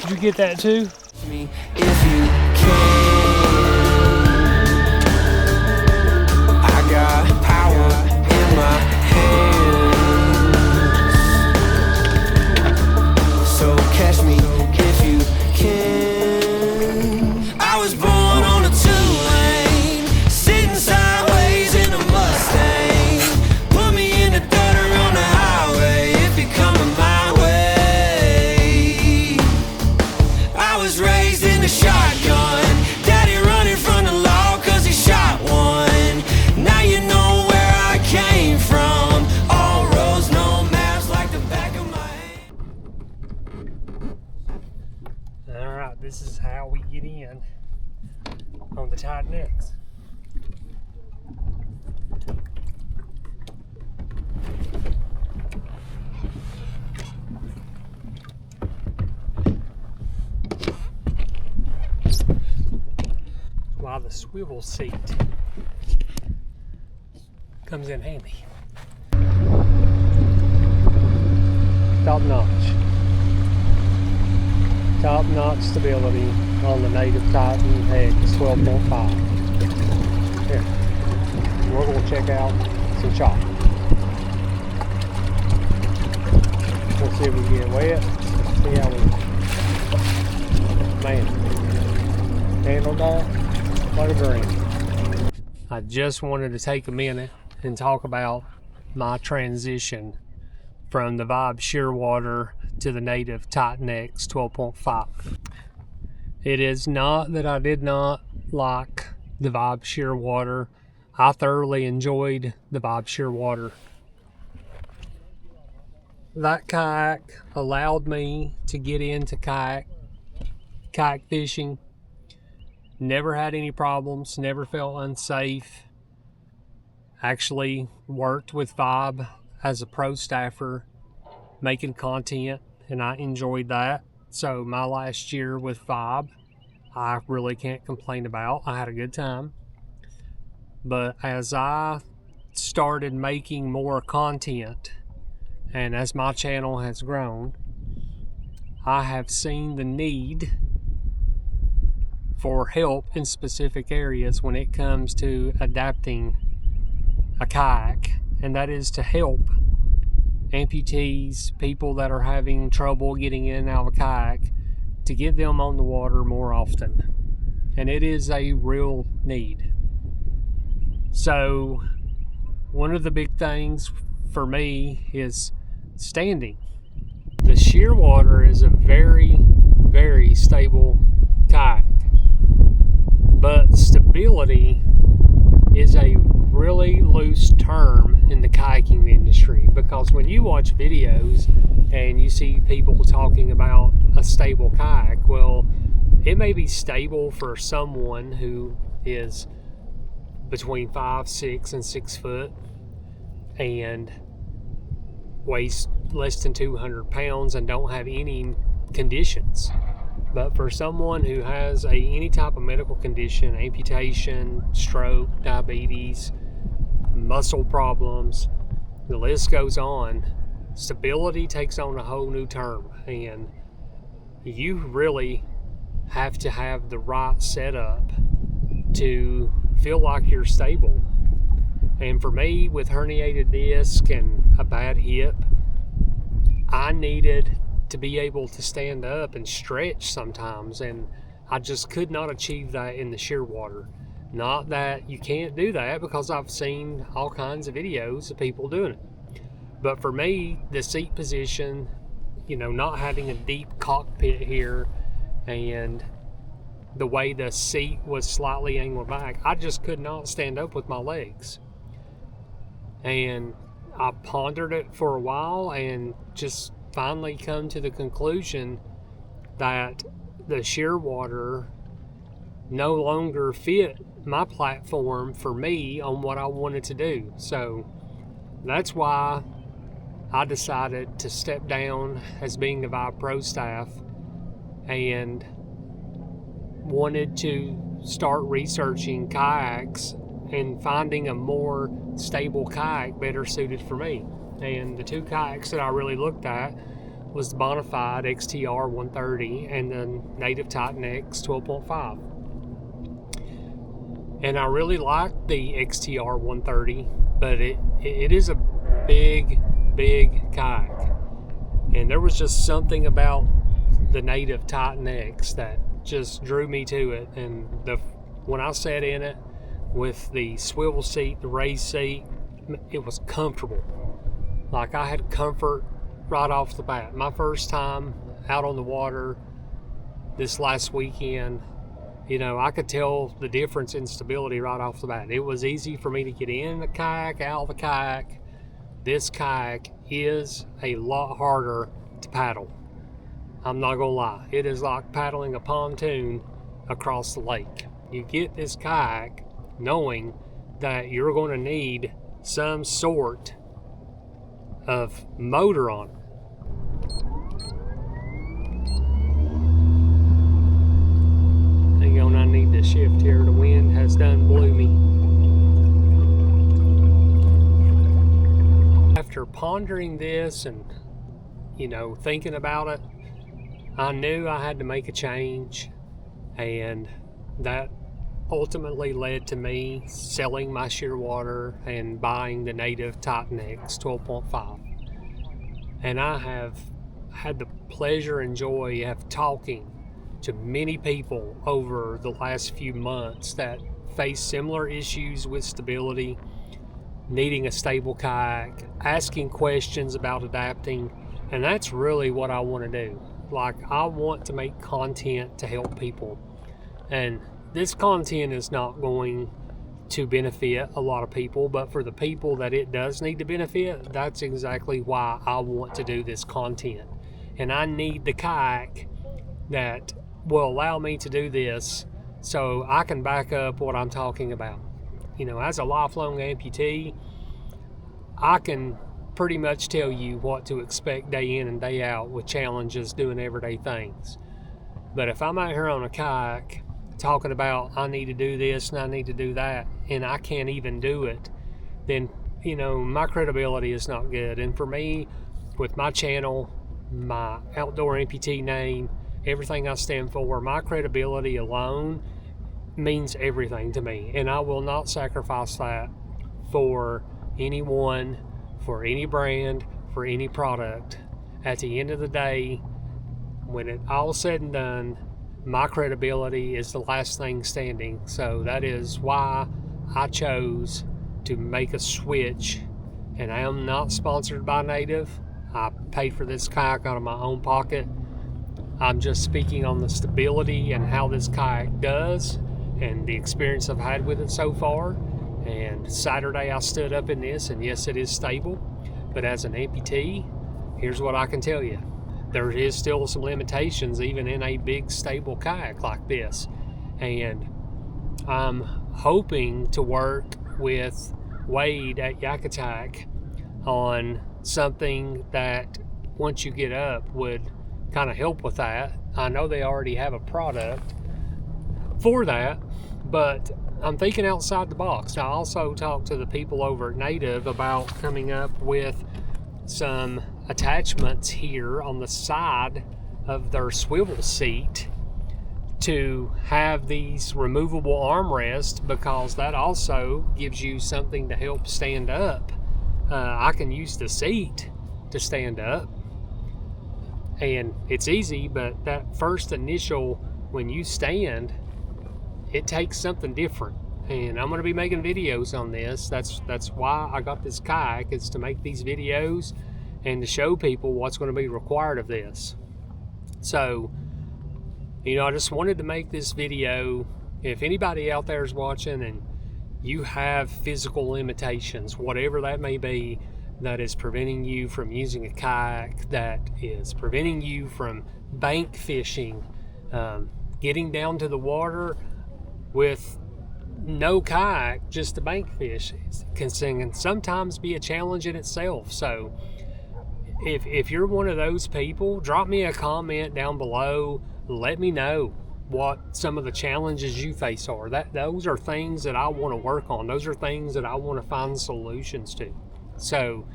Did you get that too? Me if you can. I got power in my hands, so catch me if you can. I was born on a 2-lane, sitting sideways in a Mustang. Put me in the dirt or on the highway if you're coming my way. I was raised in the shotgun, daddy running from the law cause he shot one. Now you know where I came from, all roads, no maps like the back of my hand. Alright, this is how we get in on the Titan X. While the swivel seat comes in handy. Top notch. Top notch stability on the native Titan X 12.5. Here, we're going to check out some chop. We'll see if we get wet. See how we, man, handle that. What a dream. I just wanted to take a minute and talk about my transition from the Vibe Shearwater to the native Titan X 12.5. It is not that I did not like the Vibe Shearwater. I thoroughly enjoyed the Vibe Shearwater. That kayak allowed me to get into kayak fishing. Never had any problems, never felt unsafe. Actually worked with Vibe as a pro staffer, making content, and I enjoyed that. So my last year with Vibe, I really can't complain about. I had a good time. But as I started making more content, and as my channel has grown, I have seen the need for help in specific areas when it comes to adapting a kayak, and that is to help amputees, people that are having trouble getting in and out of a kayak, to get them on the water more often. And it is a real need. So one of the big things for me is standing. The Shearwater is a very, very stable kayak, but stability is a really loose term in the kayaking industry, because when you watch videos and you see people talking about a stable kayak, well, it may be stable for someone who is between 5, 6, and 6 foot and weighs less than 200 pounds and don't have any conditions. But for someone who has any type of medical condition, amputation, stroke, diabetes, muscle problems, the list goes on, stability takes on a whole new term, and you really have to have the right setup to feel like you're stable. And for me, with herniated disc and a bad hip, I needed to be able to stand up and stretch sometimes, and I just could not achieve that in the Shearwater. Not that you can't do that, because I've seen all kinds of videos of people doing it. But for me, the seat position, not having a deep cockpit here, and the way the seat was slightly angled back, I just could not stand up with my legs. And I pondered it for a while and just finally come to the conclusion that the Shearwater no longer fit my platform for me on what I wanted to do. So that's why I decided to step down as being a Vibe Pro staff and wanted to start researching kayaks and finding a more stable kayak better suited for me. And the two kayaks that I really looked at was the Bonafide XTR 130 and the Native Titan X 12.5. And I really like the XTR 130, but it is a big kayak. And there was just something about the Native Titan X that just drew me to it. And when I sat in it with the swivel seat, the raised seat, it was comfortable. Like, I had comfort right off the bat. My first time out on the water this last weekend, I could tell the difference in stability right off the bat. It was easy for me to get in the kayak, out of the kayak. This kayak is a lot harder to paddle. I'm not gonna lie. It is like paddling a pontoon across the lake. You get this kayak knowing that you're going to need some sort of motor on it. Hang on, I need to shift here. The wind has done blew me. After pondering this and, thinking about it, I knew I had to make a change, and that ultimately led to me selling my Shearwater and buying the Native Titan X 12.5. And I have had the pleasure and joy of talking to many people over the last few months that face similar issues with stability, needing a stable kayak, asking questions about adapting, and that's really what I want to do. Like, I want to make content to help people, and this content is not going to benefit a lot of people, but for the people that it does need to benefit, that's exactly why I want to do this content. And I need the kayak that will allow me to do this so I can back up what I'm talking about. As a lifelong amputee, I can pretty much tell you what to expect day in and day out with challenges doing everyday things. But if I'm out here on a kayak talking about I need to do this and I need to do that, and I can't even do it, then my credibility is not good. And for me, with my channel, my outdoor amputee name, everything I stand for, my credibility alone means everything to me, and I will not sacrifice that for anyone, for any brand, for any product. At the end of the day, when it all said and done, my credibility is the last thing standing. So that is why I chose to make a switch, and I am not sponsored by Native. I paid for this kayak out of my own pocket. I'm just speaking on the stability and how this kayak does and the experience I've had with it so far. And Saturday I stood up in this, and yes, it is stable, but as an amputee, here's what I can tell you. There is still some limitations even in a big stable kayak like this. And I'm hoping to work with Wade at Yakutak on something that once you get up would kind of help with that. I know they already have a product for that, but I'm thinking outside the box. I also talked to the people over at Native about coming up with some attachments here on the side of their swivel seat to have these removable armrests, because that also gives you something to help stand up. I can use the seat to stand up, and it's easy, but that first initial, when you stand, it takes something different. And I'm going to be making videos on this. That's why I got this kayak, is to make these videos and to show people what's going to be required of this. So, I just wanted to make this video. If anybody out there is watching and you have physical limitations, whatever that may be, that is preventing you from using a kayak, that is preventing you from bank fishing, getting down to the water with no kayak, just to bank fish, can sometimes be a challenge in itself. So if you're one of those people, drop me a comment down below. Let me know what some of the challenges you face are. Those are things that I want to work on. Those are things that I want to find solutions to. So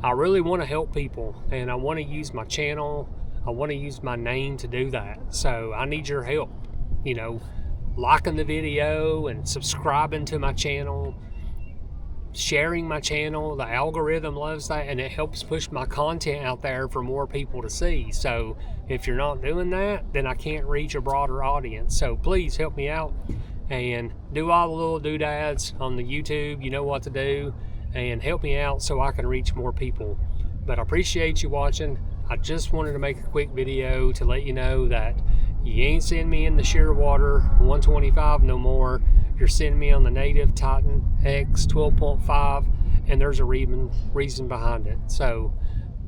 I really want to help people, and I want to use my channel, I want to use my name to do that. So I need your help, you know, liking the video and subscribing to my channel, sharing my channel. The algorithm loves that, and it helps push my content out there for more people to see. So if you're not doing that, then I can't reach a broader audience. So please help me out and do all the little doodads on the YouTube. You know what to do, and help me out so I can reach more people. But I appreciate you watching. I just wanted to make a quick video to let you know that you ain't seeing me in the Shearwater 125 no more. You're seeing me on the native Titan X 12.5, and there's a reason behind it. So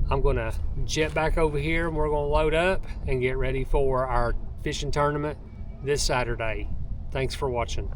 I'm gonna jet back over here, and we're gonna load up and get ready for our fishing tournament this Saturday. Thanks for watching.